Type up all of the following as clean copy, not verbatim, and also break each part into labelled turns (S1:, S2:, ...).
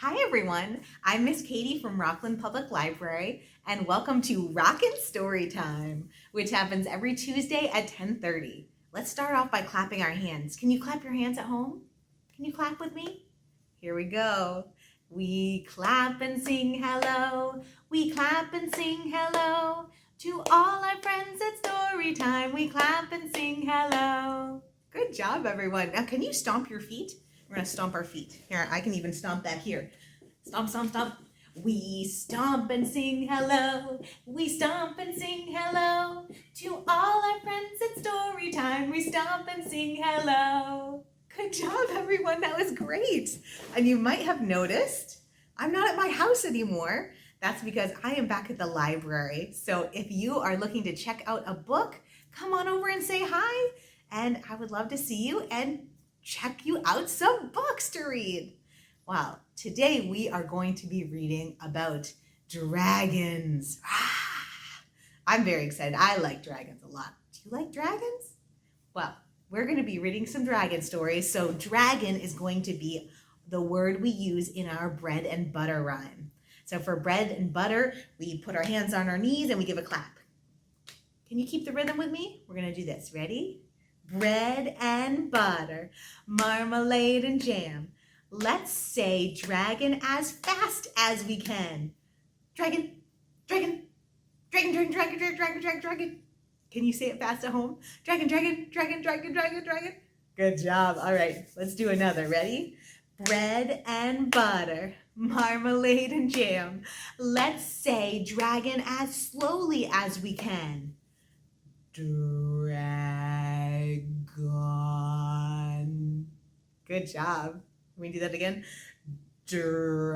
S1: Hi everyone, I'm Miss Katie from Rockland Public Library and welcome to Rockin' Storytime, which happens every Tuesday at 10:30. Let's start off by clapping our hands. Can you clap your hands at home? Can you clap with me? Here we go. We clap and sing hello. We clap and sing hello. To all our friends at Storytime, we clap and sing hello. Good job, everyone. Now, can you stomp your feet? We're going to stomp our feet. Here, I can even stomp that here. Stomp, stomp, stomp. We stomp and sing hello. We stomp and sing hello. To all our friends at Storytime, we stomp and sing hello. Good job, everyone. That was great. And you might have noticed I'm not at my house anymore. That's because I am back at the library. So if you are looking to check out a book, come on over and say hi. And I would love to see you and check you out some books to read. Well, today we are going to be reading about dragons. I'm very excited. I like dragons a lot. Do you like dragons? Well, we're going to be reading some dragon stories. So dragon is going to be the word we use in our bread and butter rhyme. So for bread and butter, we put our hands on our knees and we give a clap. Can you keep the rhythm with me? We're going to do this. Ready? Bread and butter, marmalade and jam. Let's say dragon as fast as we can. Dragon, dragon, dragon, dragon, dragon, dragon, dragon, dragon, dragon. Can you say it fast at home? Dragon, dragon, dragon, dragon, dragon, dragon. Good job. All right, let's do another. Ready? Bread and butter, marmalade and jam. Let's say dragon as slowly as we can. Dragon. Good job. Can we do that again? Dragon.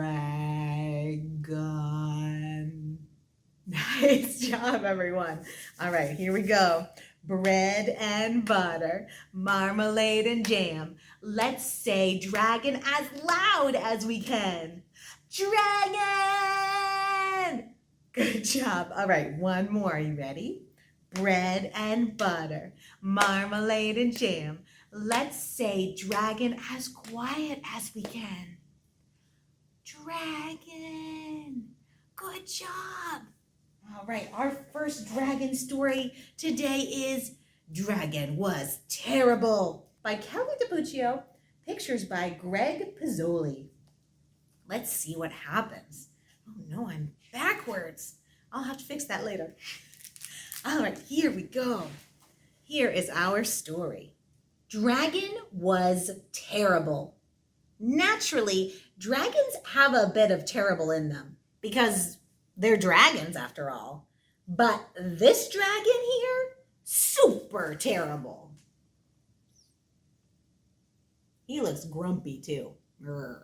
S1: Nice job, everyone. All right, here we go. Bread and butter, marmalade and jam. Let's say dragon as loud as we can. Dragon! Good job. All right, one more. Are you ready? Bread and butter, marmalade and jam. Let's say dragon as quiet as we can. Dragon. Good job. All right, our first dragon story today is Dragon Was Terrible by Kelly DiPuccio, pictures by Greg Pizzoli. Let's see what happens. Oh no, I'm backwards. I'll have to fix that later. All right, here we go. Here is our story. Dragon was terrible. Naturally, dragons have a bit of terrible in them because they're dragons after all. But this dragon here, super terrible. He looks grumpy too. Grr.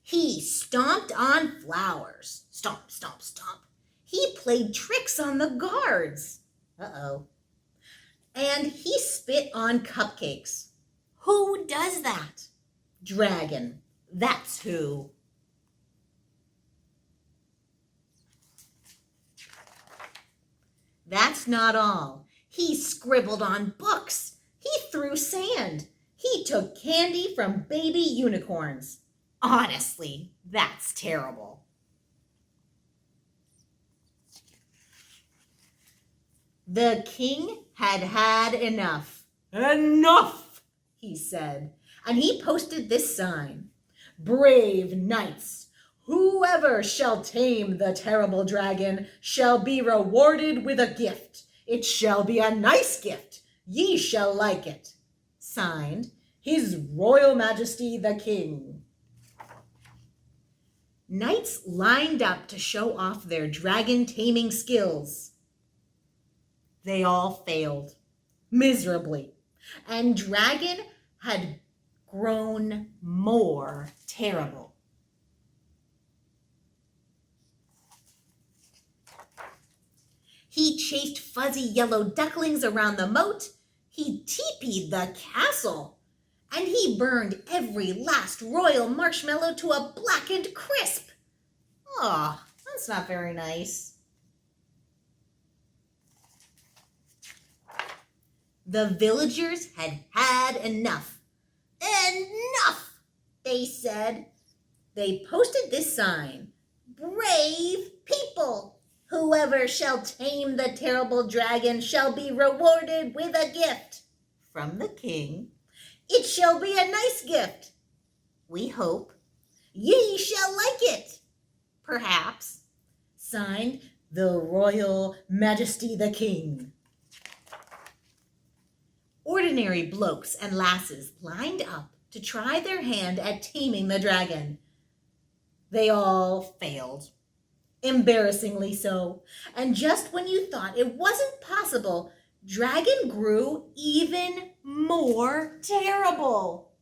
S1: He stomped on flowers. Stomp, stomp, stomp. He played tricks on the guards. Uh-oh. And he spit on cupcakes. Who does that? Dragon. That's who. That's not all. He scribbled on books. He threw sand. He took candy from baby unicorns. Honestly, that's terrible. The king had had enough. Enough, he said, and he posted this sign. Brave knights, whoever shall tame the terrible dragon shall be rewarded with a gift. It shall be a nice gift. Ye shall like it. Signed, His Royal Majesty the King. Knights lined up to show off their dragon taming skills. They all failed miserably, and Dragon had grown more terrible. He chased fuzzy yellow ducklings around the moat. He teepeed the castle, and he burned every last royal marshmallow to a blackened crisp. Oh, that's not very nice. The villagers had had enough. Enough!
S2: they said. They posted this sign, "Brave people! Whoever shall tame the terrible dragon shall be rewarded with a gift."
S1: From the king.
S2: "It shall be a nice gift."
S1: We hope.
S2: "Ye shall like it."
S1: Perhaps.
S2: Signed, the Royal Majesty the King.
S1: Ordinary blokes and lasses lined up to try their hand at taming the dragon. They all failed.
S2: Embarrassingly so. And just when you thought it wasn't possible, Dragon grew even
S1: More terrible.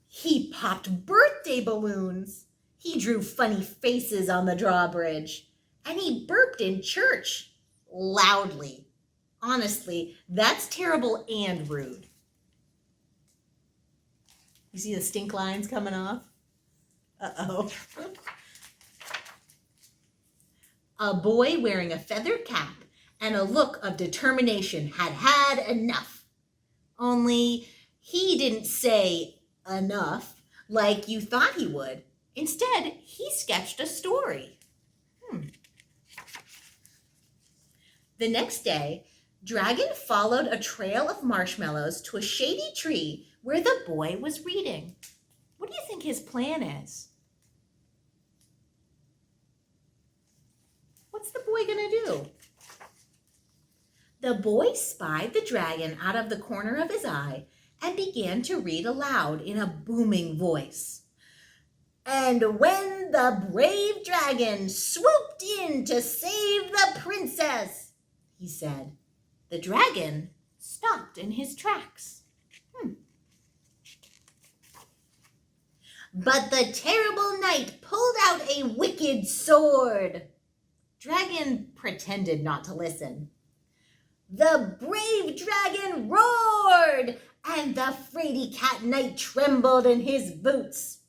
S2: He popped birthday balloons. He drew funny faces on the drawbridge. And he burped in church.
S1: Loudly. Honestly, that's terrible and rude. You see the stink lines coming off? Uh-oh.
S2: A boy wearing a feathered cap and a look of determination had had enough. Only he didn't say enough like you thought he would.
S1: Instead, he sketched a story.
S2: The next day, Dragon followed a trail of marshmallows to a shady tree
S1: Where the boy was reading. What do you think his plan is? What's the boy gonna do?
S2: The boy spied the dragon out of the corner of his eye and began to read aloud in a booming voice. "And when the brave dragon swooped in to save the princess," he said.
S1: The dragon stopped in his tracks.
S2: "But the terrible knight pulled out a wicked sword."
S1: Dragon pretended not to listen.
S2: "The brave dragon roared, and the fraidy cat knight trembled in his boots."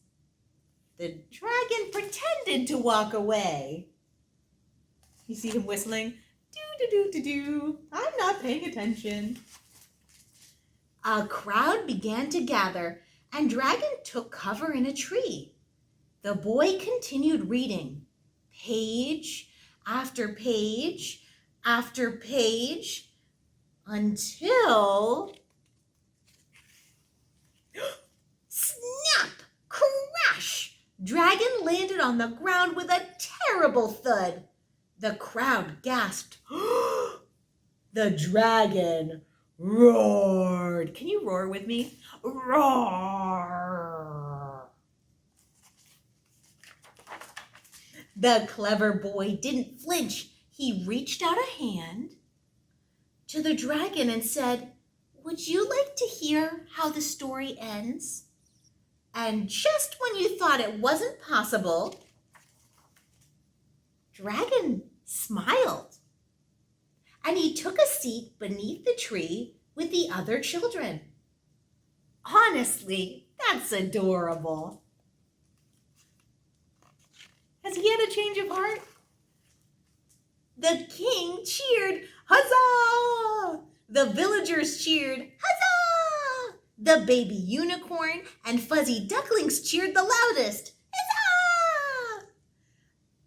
S1: The dragon pretended to walk away. You see him whistling? Do-do-do-do-do. I'm not paying attention.
S2: A crowd began to gather, and Dragon took cover in a tree. The boy continued reading, page after page after page, until... Snap! Crash! Dragon landed on the ground with a terrible thud. The crowd gasped. The dragon roared.
S1: Can you roar with me? Roar!
S2: The clever boy didn't flinch. He reached out a hand to the dragon and said, "Would you like to hear how the story ends?" And just when you thought it wasn't possible, Dragon smiled. And he took a seat beneath the tree with the other children. Honestly, that's adorable.
S1: Has he had a change of heart?
S2: The king cheered, "Huzzah!" The villagers cheered, "Huzzah!" The baby unicorn and fuzzy ducklings cheered the loudest, "Huzzah!"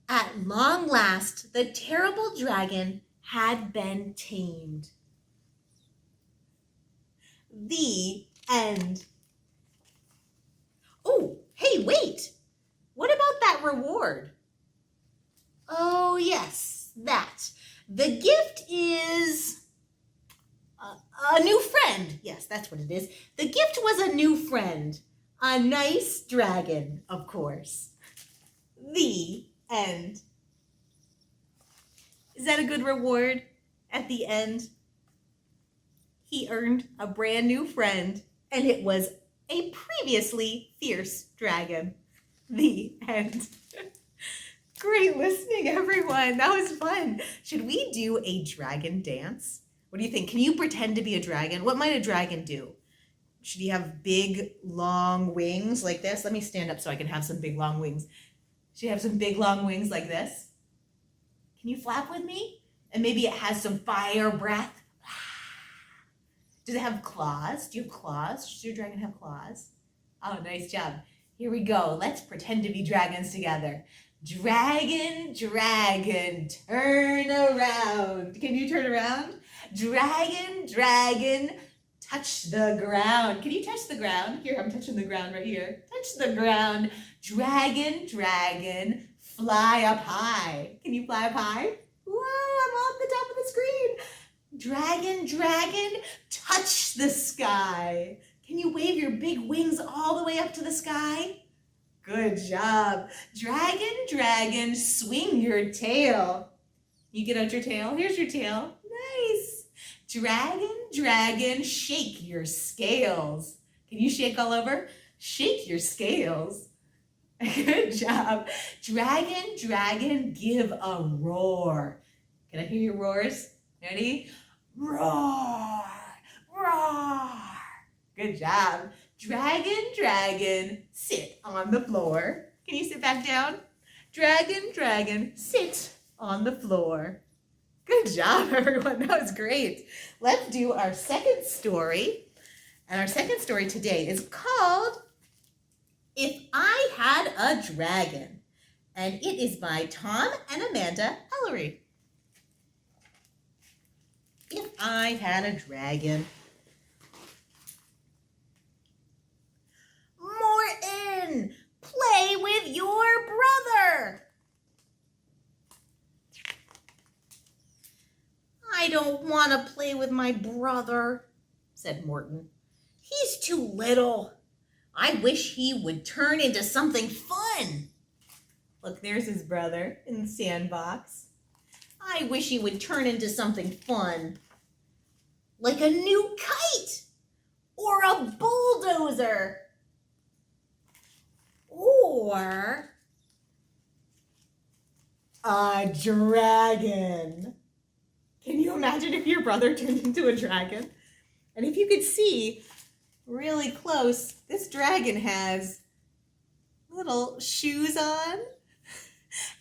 S2: At long last, the terrible dragon had been tamed.
S1: The end.
S2: Oh, hey, wait!
S1: What about that reward?
S2: Oh, yes, that. The gift is a new friend. Yes, that's what it is. The gift was a new friend. A nice dragon, of course.
S1: The end. Is that a good reward at the end? He earned a brand new friend, and it was a previously fierce dragon. The end. Great listening, everyone. That was fun. Should we do a dragon dance? What do you think? Can you pretend to be a dragon? What might a dragon do? Should he have big, long wings like this? Let me stand up so I can have some big, long wings. Should he have some big, long wings like this? Can you flap with me? And maybe it has some fire breath. Does it have claws? Do you have claws? Does your dragon have claws? Oh, nice job. Here we go. Let's pretend to be dragons together. Dragon, dragon, turn around. Can you turn around? Dragon, dragon, touch the ground. Can you touch the ground? Here, I'm touching the ground right here. Touch the ground. Dragon, dragon, fly up high. Can you fly up high? Whoa, I'm on the top of the screen. Dragon, dragon, touch the sky. Can you wave your big wings all the way up to the sky? Good job. Dragon, dragon, swing your tail. You get out your tail? Here's your tail. Nice. Dragon, dragon, shake your scales. Can you shake all over? Shake your scales. Good job. Dragon, dragon, give a roar. Can I hear your roars? Ready? Roar, roar. Good job. Dragon, dragon, sit on the floor. Can you sit back down? Dragon, dragon, sit on the floor. Good job, everyone. That was great. Let's do our second story. And our second story today is called If I Had a Dragon. And it is by Tom and Amanda Ellery. If I Had a Dragon. Morton, play with your brother. I don't want to play with my brother, said Morton. He's too little. I wish he would turn into something fun. Look, there's his brother in the sandbox. I wish he would turn into something fun. Like a new kite or a bulldozer. Or a dragon. Can you imagine if your brother turned into a dragon? And if you could see really close, this dragon has little shoes on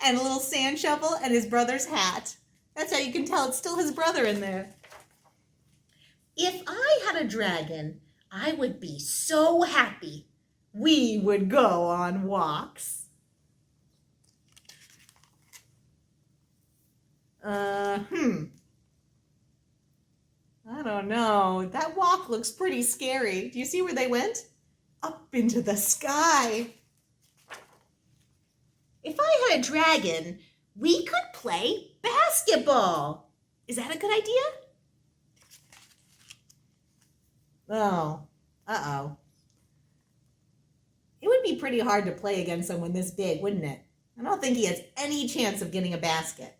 S1: and a little sand shovel and his brother's hat. That's how you can tell it's still his brother in there. If I had a dragon, I would be so happy. We would go on walks. I don't know. That walk looks pretty scary. Do you see where they went? Up into the sky. If I had a dragon, we could play basketball. Is that a good idea? Oh, uh-oh. It would be pretty hard to play against someone this big, wouldn't it? I don't think he has any chance of getting a basket.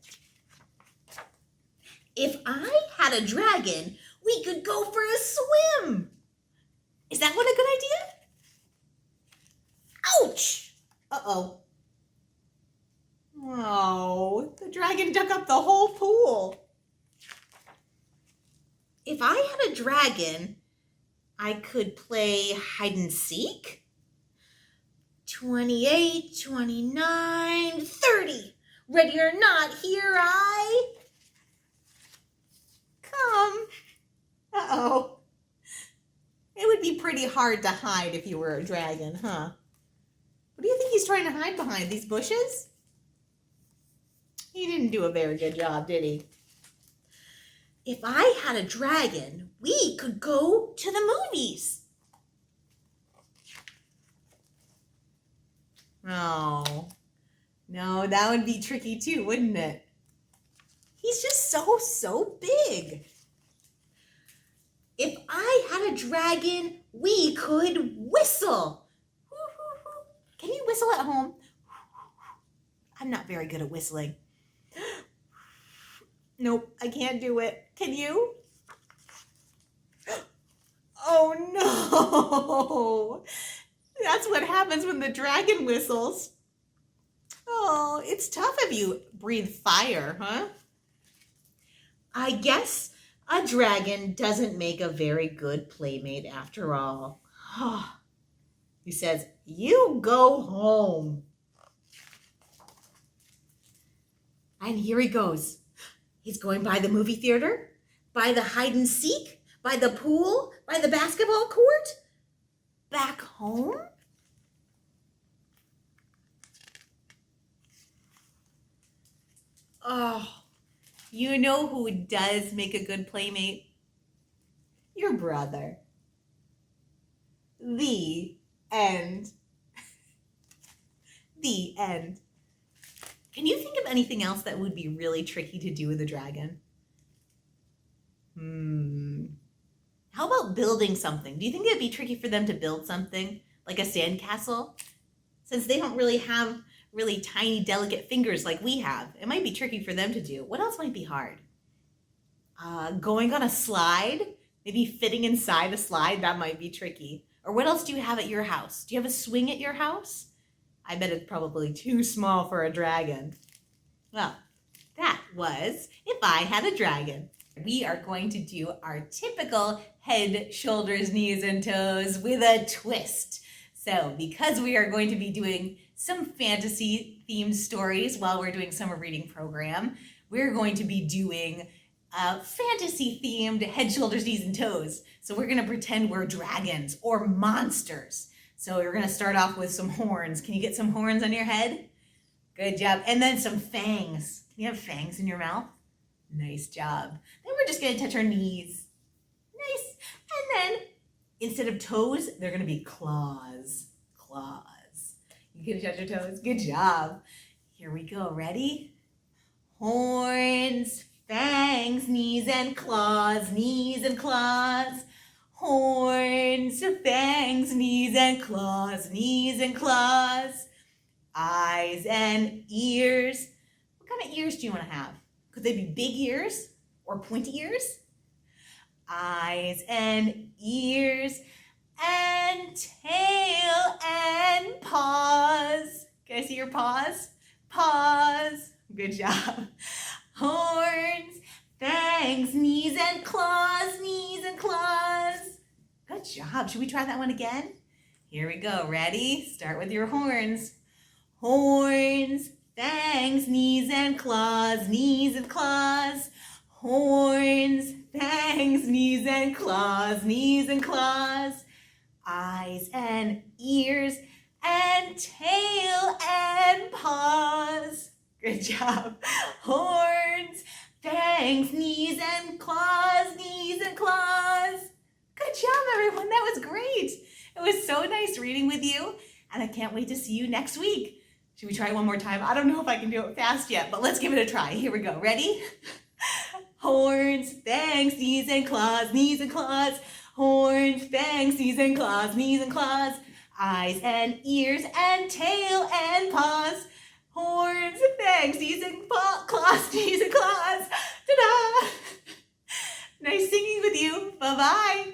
S1: If I had a dragon, we could go for a swim. Is that one a good idea? Ouch! Uh-oh. Oh, the dragon dug up the whole pool. If I had a dragon, I could play hide and seek. 28, 29, 30. Ready or not, here I come. Uh-oh. It would be pretty hard to hide if you were a dragon, huh? What do you think he's trying to hide behind? These bushes? He didn't do a very good job, did he? If I had a dragon, we could go to the movies. Oh, no, that would be tricky too, wouldn't it? He's just so big. If I had a dragon, we could whistle. Can you whistle at home? I'm not very good at whistling. Nope, I can't do it. Can you? Oh no! That's what happens when the dragon whistles. Oh, it's tough if you breathe fire, huh? I guess a dragon doesn't make a very good playmate after all. He says, you go home. And here he goes. He's going by the movie theater, by the hide and seek,
S2: By the pool? By the basketball court?
S1: Back home? Oh, you know who does make a good playmate? Your brother. The end. The end. Can you think of anything else that would be really tricky to do with a dragon? How about building something? Do you think it'd be tricky for them to build something? Like a sandcastle? Since they don't really have really tiny, delicate fingers like we have, it might be tricky for them to do. What else might be hard? Going on a slide? Maybe fitting inside a slide? That might be tricky. Or what else do you have at your house? Do you have a swing at your house? I bet it's probably too small for a dragon. Well, that was If I Had a Dragon. We are going to do our typical head, shoulders, knees, and toes with a twist. So because we are going to be doing some fantasy-themed stories while we're doing summer reading program, we're going to be doing fantasy-themed head, shoulders, knees, and toes. So we're going to pretend we're dragons or monsters. So we're going to start off with some horns. Can you get some horns on your head? Good job. And then some fangs. Can you have fangs in your mouth? Nice job. Then we're just going to touch our knees. Nice. And then instead of toes, they're going to be claws. Claws. You can touch your toes. Good job. Here we go. Ready? Horns, fangs, knees, and claws. Knees and claws. Horns, fangs, knees, and claws. Knees and claws. Eyes and ears. What kind of ears do you want to have? Could they be big ears or pointy ears? Eyes and ears and tail and paws. Can I see your paws? Paws. Good job. Horns, fangs, knees and claws. Knees and claws. Good job. Should we try that one again? Here we go. Ready? Start with your horns. Horns, fangs, knees and claws, knees and claws. Horns, fangs, knees and claws, knees and claws. Eyes and ears and tail and paws. Good job. Horns, fangs, knees and claws, knees and claws. Good job, everyone. That was great. It was so nice reading with you, and I can't wait to see you next week. Should we try one more time? I don't know if I can do it fast yet, but let's give it a try. Here we go. Ready? Horns, fangs, knees and claws, knees and claws. Horns, fangs, knees and claws, knees and claws. Eyes and ears and tail and paws. Horns, fangs, knees and claws, knees and claws. Ta-da! Nice singing with you. Bye-bye.